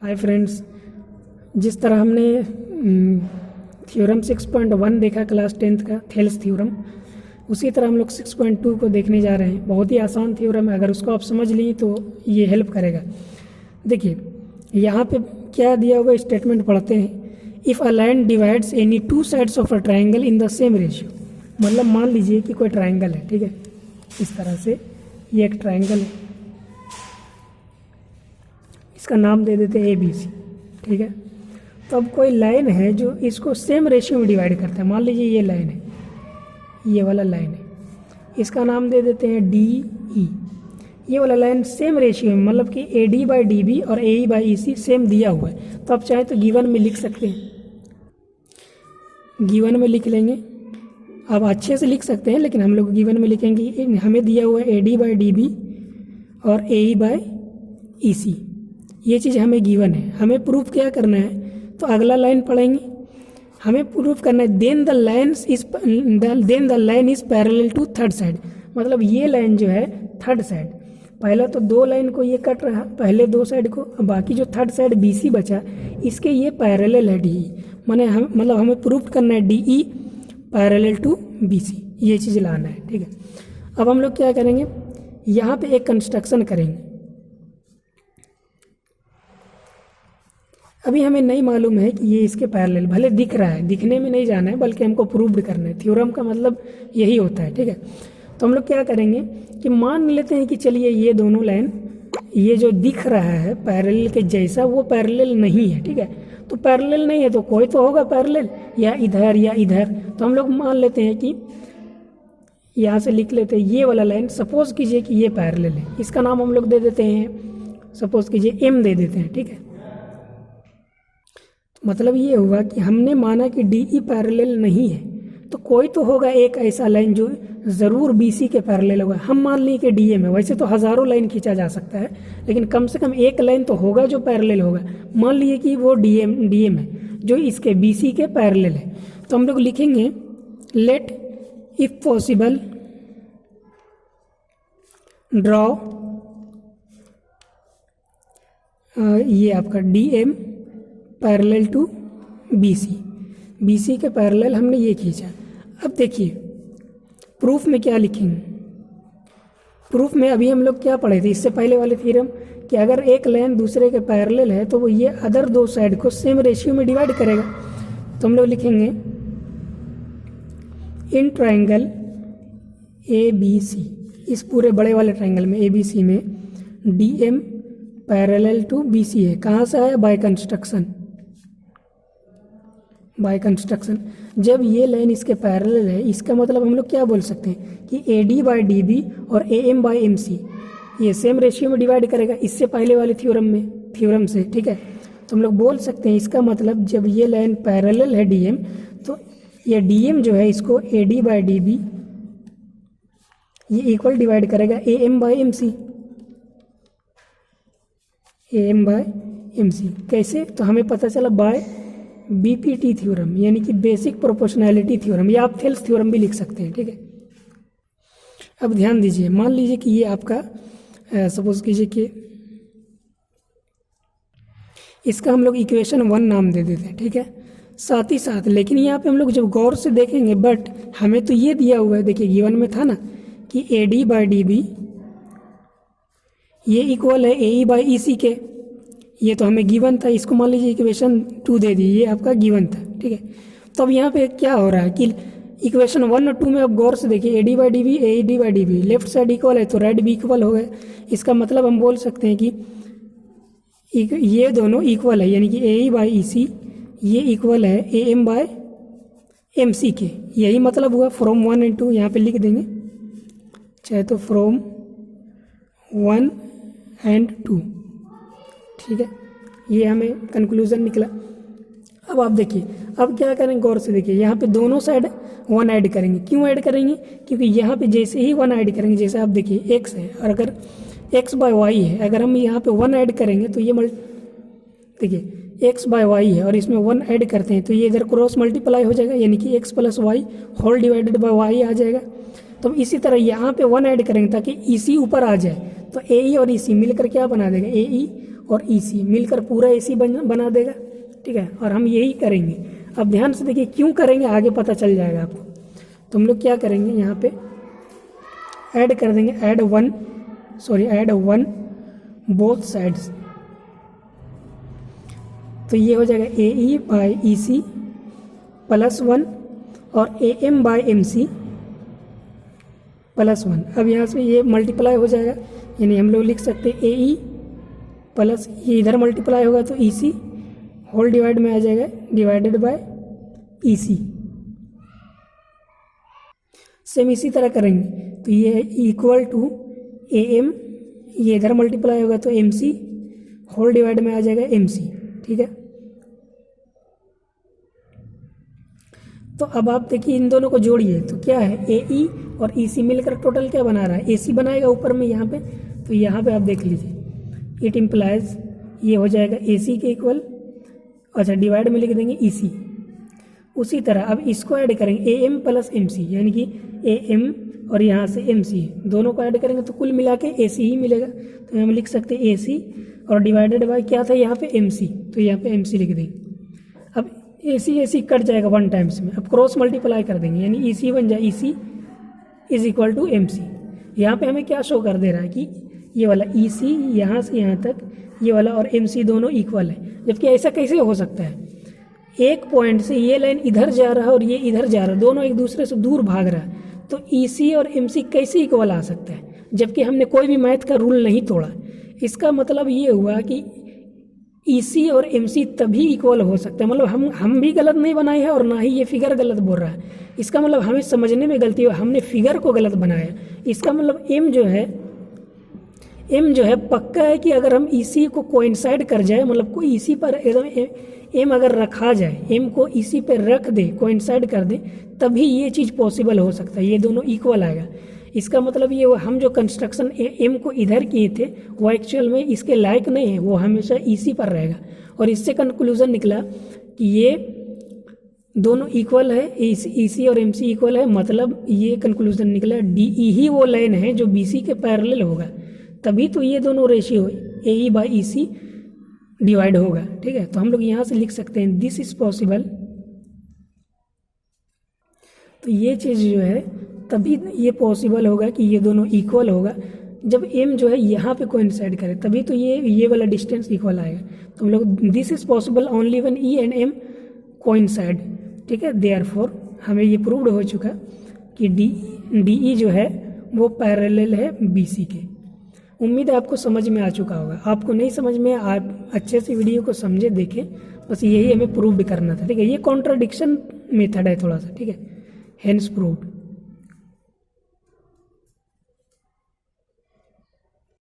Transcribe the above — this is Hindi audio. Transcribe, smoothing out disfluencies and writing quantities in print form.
हाय फ्रेंड्स, जिस तरह हमने थ्योरम 6.1 देखा क्लास 10th का थेल्स थ्योरम, उसी तरह हम लोग 6.2 को देखने जा रहे हैं। बहुत ही आसान थ्योरम है, अगर उसको आप समझ ली तो ये हेल्प करेगा। देखिए यहाँ पे क्या दिया हुआ स्टेटमेंट पढ़ते हैं। If a line divides any two sides of a triangle in the same ratio, मतलब मान लीजिए कि कोई ट्राइंगल है, ठीक है, इस तरह से ये एक ट्राइंगल है, इसका नाम दे देते हैं ABC, ठीक है। तो अब कोई लाइन है जो इसको सेम रेशियो में डिवाइड करता है। मान लीजिए ये लाइन है, ये वाला लाइन है, इसका नाम दे देते हैं DE। ये वाला लाइन सेम रेशियो में, मतलब कि AD/DB और AE/EC सेम दिया हुआ है। तो आप चाहे तो गिवन में लिख सकते हैं, गिवन में लिख लेंगे। आप अच्छे से लिख सकते हैं, लेकिन हम लोग गिवन में लिखेंगे। हमें दिया हुआ है AD/DB और AE/EC, ये चीज़ हमें गिवन है। हमें प्रूफ क्या करना है, तो अगला लाइन पढ़ेंगे। हमें प्रूफ करना है then the line is parallel to third side, मतलब ये लाइन जो है थर्ड साइड, पहला तो दो लाइन को ये कट रहा, पहले दो साइड को, बाकी जो थर्ड साइड BC बचा इसके ये पैरेलल है DE। माने मतलब हमें प्रूफ करना है DE पैरेलल टू BC, ये चीज़ लाना है, ठीक है। अब हम लोग क्या करेंगे, यहाँ पे एक कंस्ट्रक्शन करेंगे। अभी हमें नहीं मालूम है कि ये इसके पैरेलल, भले दिख रहा है, दिखने में नहीं जाना है, बल्कि हमको प्रूव्ड करना है। थ्योरम का मतलब यही होता है, ठीक है। तो हम लोग क्या करेंगे कि मान लेते हैं कि चलिए ये दोनों लाइन, ये जो दिख रहा है पैरेलल के जैसा, वो पैरेलल नहीं है, ठीक है। तो पैरेलल नहीं है तो कोई तो होगा पैरेलल, या इधर या इधर। तो हम लोग मान लेते हैं कि यहाँ से लिख लेते हैं ये वाला लाइन, सपोज कीजिए कि ये पैरेलल है, इसका नाम हम लोग दे देते हैं, सपोज कीजिए M दे देते हैं, ठीक है। मतलब ये हुआ कि हमने माना कि DE पैरेलल नहीं है, तो कोई तो होगा एक ऐसा लाइन जो ज़रूर BC के पैरेलल होगा। हम मान लें कि DM है, वैसे तो हज़ारों लाइन खींचा जा सकता है, लेकिन कम से कम एक लाइन तो होगा जो पैरेलल होगा। मान लिए कि वो DM है जो इसके BC के पैरेलल है। तो हम लोग लिखेंगे लेट इफ पॉसिबल ड्रॉ ये आपका DM पैरेलल टू BC के पैरेलल हमने ये खींचा। अब देखिए प्रूफ में क्या लिखेंगे। प्रूफ में अभी हम लोग क्या पढ़े थे इससे पहले वाले थ्योरम, कि अगर एक लाइन दूसरे के पैरेलल है तो वो ये अदर दो साइड को सेम रेशियो में डिवाइड करेगा। तो हम लोग लिखेंगे इन ट्राइंगल ABC, इस पूरे बड़े वाले ट्राइंगल में ABC में DM पैरेलल टू BC है। कहाँ से आया, बाय कंस्ट्रक्शन। बाय कंस्ट्रक्शन जब ये लाइन इसके पैरेलल है, इसका मतलब हम लोग क्या बोल सकते हैं कि AD/DB और AM/MC ये सेम रेशियो में डिवाइड करेगा, इससे पहले वाले थ्योरम से, ठीक है। तो हम लोग बोल सकते हैं इसका मतलब जब ये लाइन पैरेलल है DM, तो ये DM जो है इसको AD/DB ये इक्वल डिवाइड करेगा AM/MC। कैसे, तो हमें पता चला बाय BPT थ्योरम, यानी कि बेसिक प्रोपोर्शनैलिटी थ्योरम, या आप थेल्स थ्योरम भी लिख सकते हैं, ठीक है। अब ध्यान दीजिए, मान लीजिए कि ये आपका सपोज कीजिए कि इसका हम लोग इक्वेशन 1 नाम दे देते हैं, ठीक है। साथ ही साथ लेकिन यहाँ पे हम लोग जब गौर से देखेंगे, बट हमें तो ये दिया हुआ है, देखिए गिवन में था ना कि AD/DB ये इक्वल है AE/EC के, ये तो हमें गिवन था। इसको मान लीजिए इक्वेशन 2 दे दी, ये आपका गिवन था, ठीक है। तो अब यहाँ पे क्या हो रहा है कि इक्वेशन 1 और 2 में अब गौर से देखिए AD/DB AD/DB left side equal है तो राइट भी इक्वल हो गए। इसका मतलब हम बोल सकते हैं कि ये दोनों इक्वल है, यानी कि AE/EC ये इक्वल है AM/MC के। यही मतलब हुआ फ्रॉम 1 एंड 2, यहाँ पे लिख देंगे, चाहे तो फ्रॉम 1 एंड 2, ठीक है। ये हमें कंक्लूजन निकला। अब आप देखिए, अब क्या करेंगे, गौर से देखिए, यहाँ पे दोनों साइड 1 ऐड करेंगे। क्यों ऐड करेंगे, क्योंकि यहाँ पे जैसे ही 1 ऐड करेंगे, जैसे आप देखिए x है और अगर x/y है, अगर हम यहाँ पे 1 ऐड करेंगे तो ये देखिए x/y है और इसमें 1 ऐड करते हैं तो ये इधर क्रॉस मल्टीप्लाई हो जाएगा, यानी कि x + y whole divided by y आ जाएगा। तो इसी तरह यहाँ पे 1 ऐड करेंगे ताकि EC ऊपर आ जाए, तो AE और EC मिलकर क्या बना देगा, AE और EC मिलकर पूरा AC बना देगा, ठीक है। और हम यही करेंगे। अब ध्यान से देखिए क्यों करेंगे, आगे पता चल जाएगा आपको। तो हम लोग क्या करेंगे, यहाँ पे ऐड कर देंगे, ऐड वन बोथ साइड्स। तो ये हो जाएगा AE बाई EC प्लस 1 और AM बाई MC प्लस 1। अब यहाँ से ये मल्टीप्लाई हो जाएगा, यानी हम लोग लिख सकते हैं AE प्लस ये इधर मल्टीप्लाई होगा तो EC होल डिवाइड में आ जाएगा, डिवाइडेड बाय EC। सेम इसी तरह करेंगे तो ये है इक्वल टू AM, ये इधर मल्टीप्लाई होगा तो MC होल डिवाइड में आ जाएगा MC, ठीक है। तो अब आप देखिए इन दोनों को जोड़िए तो क्या है, AE और EC मिलकर टोटल क्या बना रहा है, AC बनाएगा ऊपर में यहाँ पे। तो यहाँ पे आप देख लीजिए इट इम्प्लाइज ये हो जाएगा AC के इक्वल, अच्छा डिवाइड में लिख देंगे EC। उसी तरह अब इसको ऐड करेंगे AM प्लस MC, यानी कि AM और यहाँ से MC दोनों को ऐड करेंगे तो कुल मिला के AC ही मिलेगा। तो हम लिख सकते हैं AC और डिवाइडेड बाय क्या था यहाँ पे MC, तो यहाँ पे MC लिख देंगे। अब AC कट जाएगा 1 टाइम्स में, अब क्रॉस मल्टीप्लाई कर देंगे यानी EC बन जाए EC is equal to MC। यहाँ पे हमें क्या शो कर दे रहा है कि ये वाला EC यहाँ से यहाँ तक ये वाला और MC दोनों इक्वल है, जबकि ऐसा कैसे हो सकता है, एक पॉइंट से ये लाइन इधर जा रहा है और ये इधर जा रहा है, दोनों एक दूसरे से दूर भाग रहा है। तो EC और MC कैसे इक्वल आ सकता है, जबकि हमने कोई भी मैथ का रूल नहीं तोड़ा। इसका मतलब ये हुआ कि EC और MC तभी इक्वल हो सकता है, मतलब हम भी गलत नहीं बनाए हैं और ना ही ये फिगर गलत बोल रहा है। इसका मतलब हमें समझने में गलती हुआ, हमने फिगर को गलत बनाया। इसका मतलब M जो है पक्का है कि अगर हम EC को कोइंसाइड कर जाए, मतलब कोई EC पर एकदम M अगर रखा जाए, M को EC पे रख दे, कोइंसाइड कर दे, तभी ये चीज़ पॉसिबल हो सकता है, ये दोनों इक्वल आएगा। इसका मतलब ये हम जो कंस्ट्रक्शन M को इधर किए थे वो एक्चुअल में इसके लायक नहीं है, वो हमेशा EC पर रहेगा। और इससे कंक्लूजन निकला कि ये दोनों इक्वल है, EC और MC इक्वल है, मतलब ये कंक्लूजन निकला DE ही वो लाइन है जो BC के पैरेलल होगा, तभी तो ये दोनों ratio AE by EC divide होगा, ठीक है। तो हम लोग यहाँ से लिख सकते हैं दिस इज पॉसिबल। तो ये चीज़ जो है तभी ये पॉसिबल होगा कि ये दोनों इक्वल होगा जब M जो है यहाँ पे कोइंसाइड करे, तभी तो ये वाला डिस्टेंस इक्वल आएगा। तो हम लोग this is possible only when E and M coincide, ठीक है। देयरफॉर हमें ये प्रूव्ड हो चुका कि DE जो है वो पैरेलल है BC के। उम्मीद है आपको समझ में आ चुका होगा। आपको नहीं समझ में, आप अच्छे से वीडियो को समझे देखें, बस यही हमें प्रूव्ड करना था, ठीक है। ये कॉन्ट्राडिक्शन मेथड है थोड़ा सा, ठीक है, हेंस प्रूव्ड।